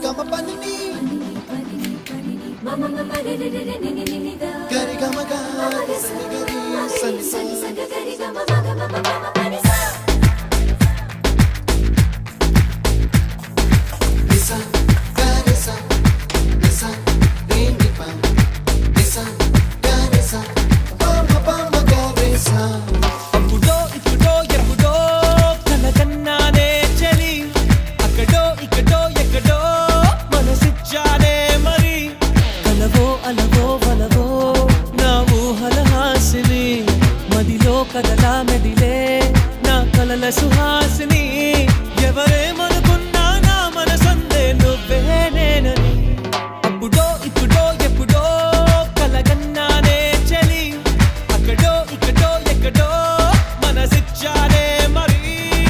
గమ పని గరి గమ గరి సని గరి సని నిసా గరి సా నిసా రే ని పా నిసా గరి సా పమ పమ గరి సా అప్పుడో ఇప్పుడో ఎప్పుడో కలకన్నానే చలి అక్కడో ఇక్కడో ఎక్కడో మనసిచ్చానే మరి కలవో అలవో వలవో నా ఊహల హాసిని మదిలో కదలా మెదిలే నా కలల సుహాసిని ఎవరే